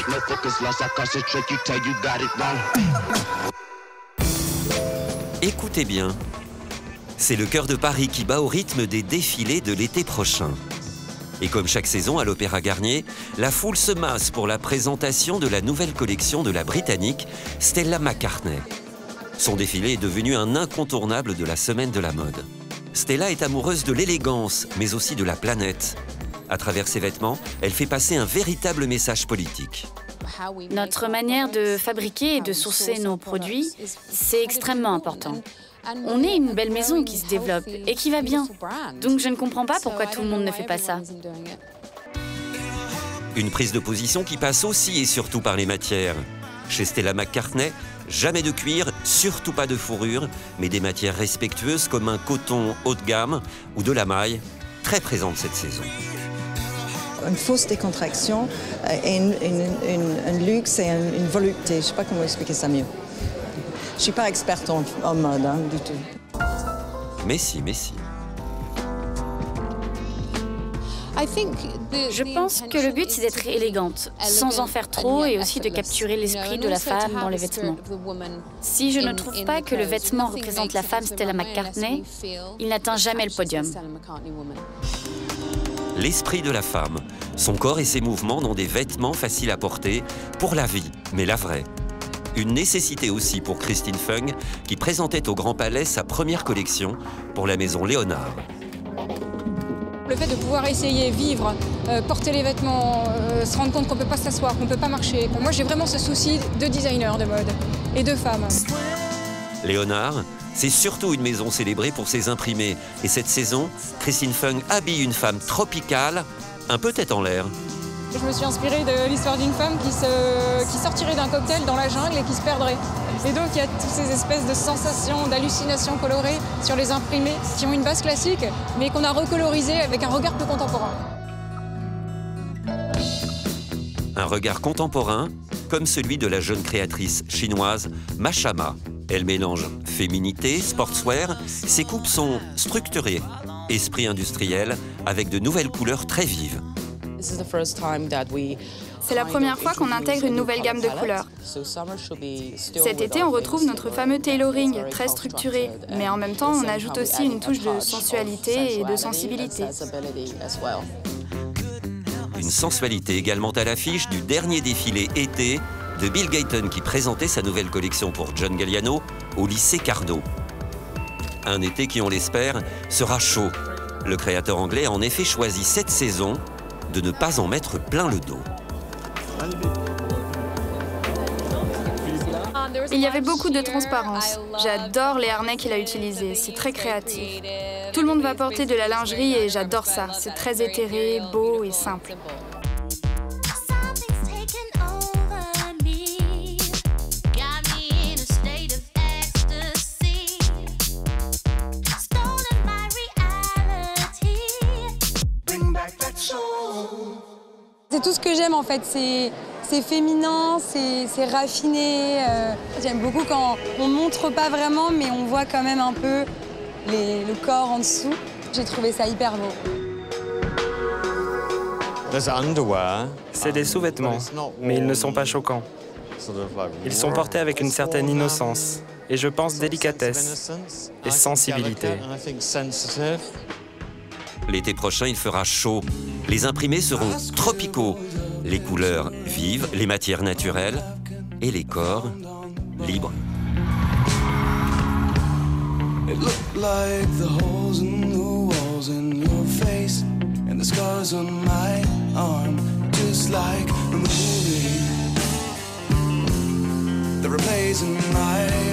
No focus lost, I concentrate, you tell you got it wrong. Écoutez bien, c'est le cœur de Paris qui bat au rythme des défilés de l'été prochain. Et comme chaque saison à l'Opéra Garnier, la foule se masse pour la présentation de la nouvelle collection de la Britannique Stella McCartney. Son défilé est devenu un incontournable de la semaine de la mode. Stella est amoureuse de l'élégance, mais aussi de la planète. À travers ses vêtements, elle fait passer un véritable message politique. Notre manière de fabriquer et de sourcer nos produits, c'est extrêmement important. On est une belle maison qui se développe et qui va bien. Donc je ne comprends pas pourquoi tout le monde ne fait pas ça. Une prise de position qui passe aussi et surtout par les matières. Chez Stella McCartney, jamais de cuir, surtout pas de fourrure, mais des matières respectueuses comme un coton haut de gamme ou de la maille, très présente cette saison. Une fausse décontraction, un luxe et une volupté. Je ne sais pas comment expliquer ça mieux. Je ne suis pas experte en mode, du tout. Mais si, mais si. Je pense que le but, c'est d'être élégante, sans en faire trop et aussi de capturer l'esprit de la femme dans les vêtements. Si je ne trouve pas que le vêtement représente la femme Stella McCartney, il n'atteint jamais le podium. L'esprit de la femme, son corps et ses mouvements dans des vêtements faciles à porter pour la vie, mais la vraie. Une nécessité aussi pour Christine Fung, qui présentait au Grand Palais sa première collection pour la maison Léonard. Le fait de pouvoir essayer, vivre, porter les vêtements, se rendre compte qu'on ne peut pas s'asseoir, qu'on ne peut pas marcher. Moi, j'ai vraiment ce souci de designer de mode et de femme. Léonard, c'est surtout une maison célébrée pour ses imprimés. Et cette saison, Christine Fung habille une femme tropicale, un peu tête en l'air. Je me suis inspirée de l'histoire d'une femme qui sortirait d'un cocktail dans la jungle et qui se perdrait. Et donc il y a toutes ces espèces de sensations, d'hallucinations colorées sur les imprimés qui ont une base classique, mais qu'on a recolorisé avec un regard plus contemporain. Un regard contemporain, comme celui de la jeune créatrice chinoise Ma Chama. Elle mélange féminité, sportswear, ses coupes sont structurées, esprit industriel, avec de nouvelles couleurs très vives. C'est la première fois qu'on intègre une nouvelle gamme de couleurs. Cet été, on retrouve notre fameux tailoring, très structuré, mais en même temps, on ajoute aussi une touche de sensualité et de sensibilité. Une sensualité également à l'affiche du dernier défilé été de Bill Gayton qui présentait sa nouvelle collection pour John Galliano au lycée Cardo. Un été qui, on l'espère, sera chaud. Le créateur anglais a en effet choisi cette saison de ne pas en mettre plein le dos. Il y avait beaucoup de transparence. J'adore les harnais qu'il a utilisés, c'est très créatif. Tout le monde va porter de la lingerie et j'adore ça. C'est très éthéré, beau et simple. C'est tout ce que j'aime en fait, c'est féminin, c'est raffiné. J'aime beaucoup quand on ne montre pas vraiment, mais on voit quand même un peu le corps en dessous. J'ai trouvé ça hyper beau. C'est des sous-vêtements, mais ils ne sont pas choquants. Ils sont portés avec une certaine innocence, et je pense délicatesse et sensibilité. L'été prochain, il fera chaud. Les imprimés seront tropicaux. Les couleurs vives, les matières naturelles et les corps libres. It looked like the holes in the walls in your face and the scars on my arm, just like a movie. The replays in my